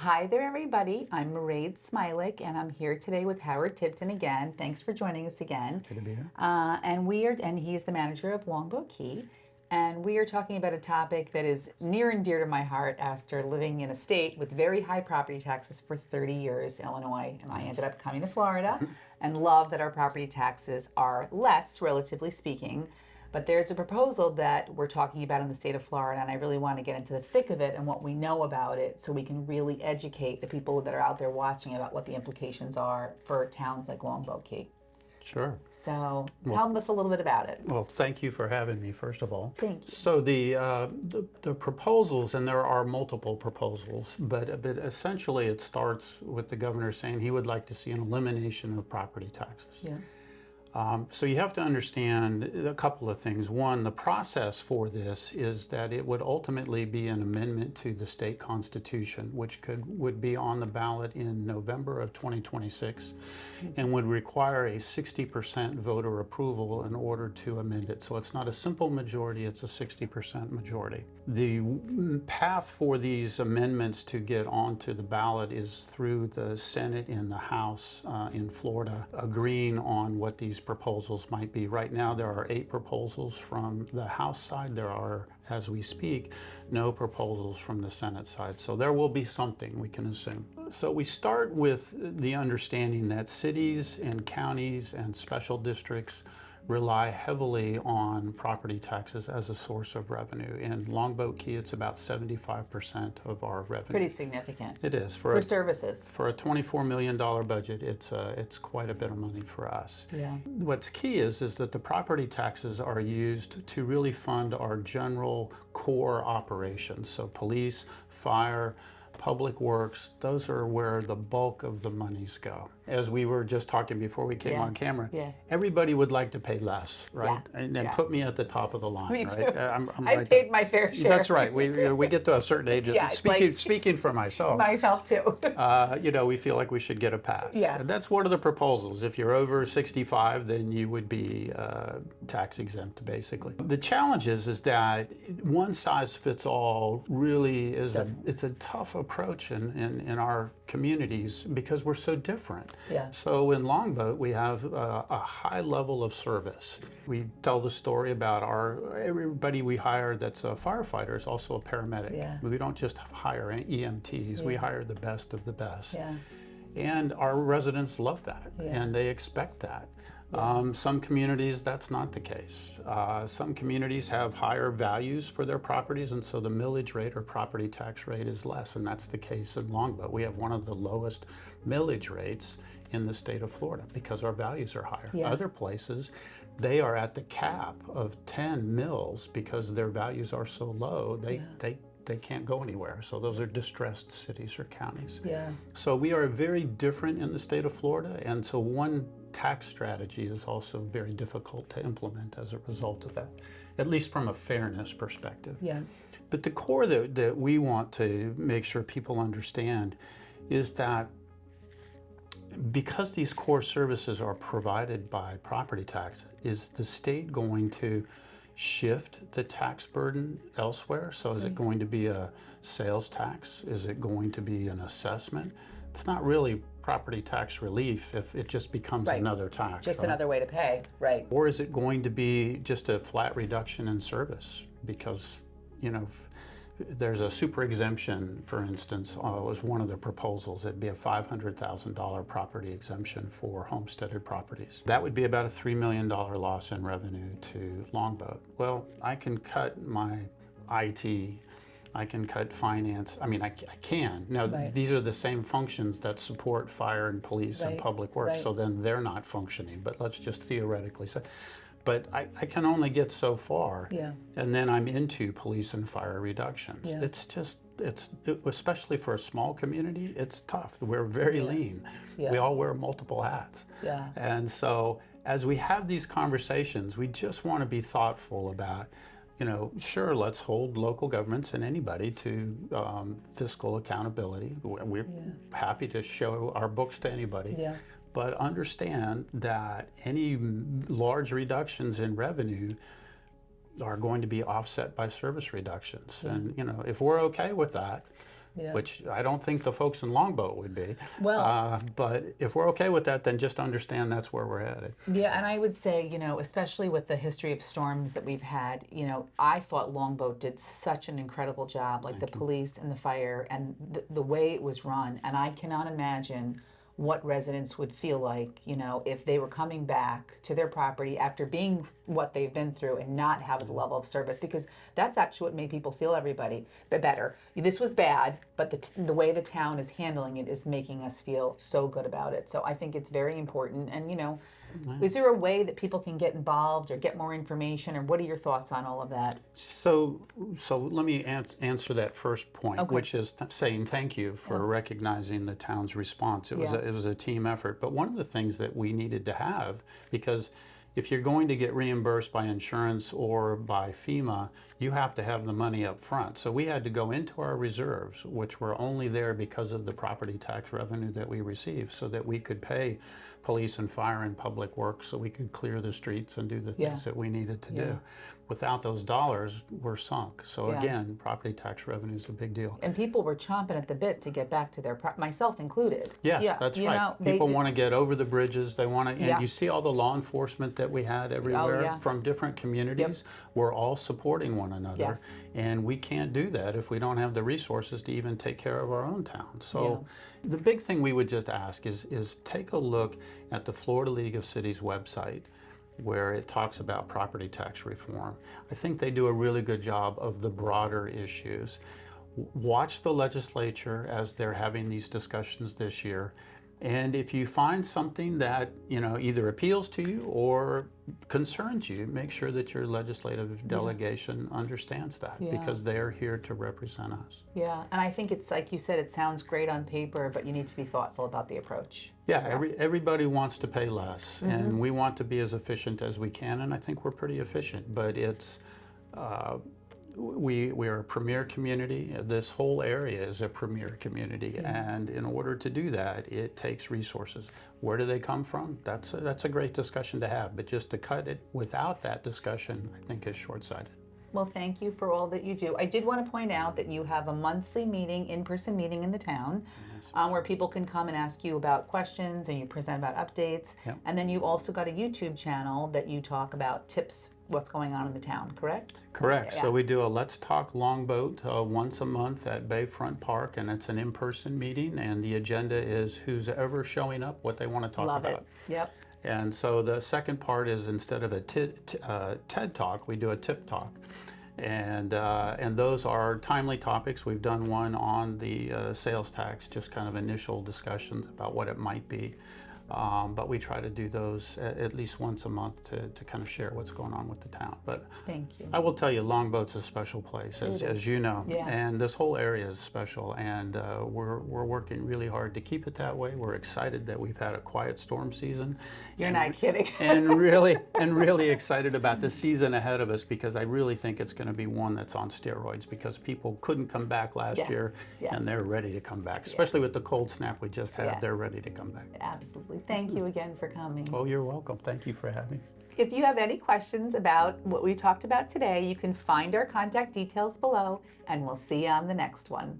Hi there, everybody. I'm Mairead Smialek, and I'm here today with Howard Tipton again. Thanks for joining us again. Good to be here. And he's the manager of Longboat Key, and we are talking about a topic that is near and dear to my heart after living in a state with very high property taxes for 30 years, Illinois, and I ended up coming to Florida and love that our property taxes are less, relatively speaking. But there's a proposal that we're talking about in the state of Florida, and I really want to get into the thick of it and what we know about it so we can really educate the people that are out there watching about what the implications are for towns like Longboat Key. Sure. So tell us a little bit about it. Well, thank you for having me, first of all. Thank you. So the proposals, and there are multiple proposals, but essentially it starts with the governor saying he would like to see an elimination of property taxes. Yeah. So you have to understand a couple of things. One, the process for this is that it would ultimately be an amendment to the state constitution, which would be on the ballot in November of 2026 and would require a 60% voter approval in order to amend it. So it's not a simple majority, it's a 60% majority. The path for these amendments to get onto the ballot is through the Senate and the House in Florida agreeing on what these proposals might be. Right now there are 8 proposals from the House side. There are, as we speak, no proposals from the Senate side. So there will be something, we can assume. So we start with the understanding that cities and counties and special districts rely heavily on property taxes as a source of revenue. In Longboat Key, it's about 75% of our revenue. Pretty significant. It is. For services. For a $24 million budget, it's quite a bit of money for us. Yeah. What's key is that the property taxes are used to really fund our general core operations. So police, fire, public works, those are where the bulk of the monies go. As we were just talking before we came on camera, everybody would like to pay less, right? And put me at the top of the line, me right? too. I'm I right paid there. my fair share. That's right. We get to a certain age. Speaking for myself. Myself too. We feel like we should get a pass. Yeah. And that's one of the proposals. If you're over 65, then you would be tax exempt, basically. The challenge is that one size fits all really is it's a tough approach in our communities because we're so different. Yeah. So in Longboat, we have a high level of service. We tell the story about everybody we hire that's a firefighter is also a paramedic. Yeah. We don't just hire EMTs, we hire the best of the best. Yeah. And our residents love that, and they expect that. Some communities, that's not the case. Some communities have higher values for their properties, and so the millage rate or property tax rate is less, and that's the case in Longboat. We have one of the lowest millage rates in the state of Florida because our values are higher. Yeah. Other places, they are at the cap of 10 mills because their values are so low, they can't go anywhere. So those are distressed cities or counties. Yeah. So we are very different in the state of Florida, and so one tax strategy is also very difficult to implement as a result of that, at least from a fairness perspective. Yeah. But the core that we want to make sure people understand is that because these core services are provided by property tax, is the state going to shift the tax burden elsewhere? So is it going to be a sales tax? Is it going to be an assessment? It's not really property tax relief if it just becomes another tax. Just another way to pay, right? Or is it going to be just a flat reduction in service? Because, there's a super exemption, for instance, was one of the proposals. It'd be a $500,000 property exemption for homesteaded properties. That would be about a $3 million loss in revenue to Longboat. Well, I can cut my IT, I can cut finance. I mean, I can. Now, these are the same functions that support fire and police and public works, so then they're not functioning. But let's just theoretically say. But I can only get so far, and then I'm into police and fire reductions. It's especially for a small community, it's tough. We're very lean. We all wear multiple hats. And so as we have these conversations, we just want to be thoughtful about, sure, let's hold local governments and anybody to fiscal accountability. We're happy to show our books to anybody. But understand that any large reductions in revenue are going to be offset by service reductions. And if we're okay with that, Yeah. which I don't think the folks in Longboat would be. Well, But if we're okay with that, then just understand that's where we're headed. yeah, and I would say, especially with the history of storms that we've had, I thought Longboat did such an incredible job, like the police and the fire and the way it was run. And I cannot imagine what residents would feel like, if they were coming back to their property after being what they've been through and not have the level of service, because that's actually what made people feel better. This was bad, but the way the town is handling it is making us feel so good about it. So I think it's very important. And, is there a way that people can get involved or get more information, or what are your thoughts on all of that? So let me answer that first point, Okay. which is saying thank you for recognizing the town's response. It was a team effort. But one of the things that we needed to have, because if you're going to get reimbursed by insurance or by FEMA, you have to have the money up front. So we had to go into our reserves, which were only there because of the property tax revenue that we received, so that we could pay police and fire and public works, so we could clear the streets and do the things that we needed to do. Without those dollars, we're sunk. So again, property tax revenue is a big deal. And people were chomping at the bit to get back to their myself included. Yes, that's right. People want to get over the bridges. They want to, and you see all the law enforcement that we had everywhere from different communities. We're all supporting one another, and we can't do that if we don't have the resources to even take care of our own town. So the big thing we would just ask is take a look at the Florida League of Cities website, where it talks about property tax reform. I think they do a really good job of the broader issues. Watch the legislature as they're having these discussions this year. And if you find something that either appeals to you or concerns you, make sure that your legislative delegation understands that, because they're here to represent us. Yeah, and I think it's like you said, it sounds great on paper, but you need to be thoughtful about the approach. Everybody wants to pay less, and we want to be as efficient as we can, and I think we're pretty efficient, but it's we're a premier community. This whole area is a premier community, and in order to do that, it takes resources. Where do they come from? That's a great discussion to have, but just to cut it without that discussion, I think, is short-sighted. Well, thank you for all that you do. I did want to point out that you have a monthly meeting, in-person meeting in the town, where people can come and ask you about questions, and you present about updates. And then you've also got a YouTube channel that you talk about tips, what's going on in the town, correct? Correct. So we do a Let's Talk Longboat once a month at Bayfront Park, and it's an in-person meeting, and the agenda is who's ever showing up, what they want to talk about. Love it. Yep. And so the second part is, instead of a TED Talk, we do a Tip Talk. And those are timely topics. We've done one on the sales tax, just kind of initial discussions about what it might be. But we try to do those at least once a month to kind of share what's going on with the town. But thank you. I will tell you, Longboat's a special place, as you know. Yeah. And this whole area is special, and we're working really hard to keep it that way. We're excited that we've had a quiet storm season. You're not kidding. and really excited about the season ahead of us, because I really think it's going to be one that's on steroids, because people couldn't come back last year, and they're ready to come back. Especially with the cold snap we just had, they're ready to come back. Absolutely. Thank you again for coming. Oh, you're welcome. Thank you for having me. If you have any questions about what we talked about today, you can find our contact details below, and we'll see you on the next one.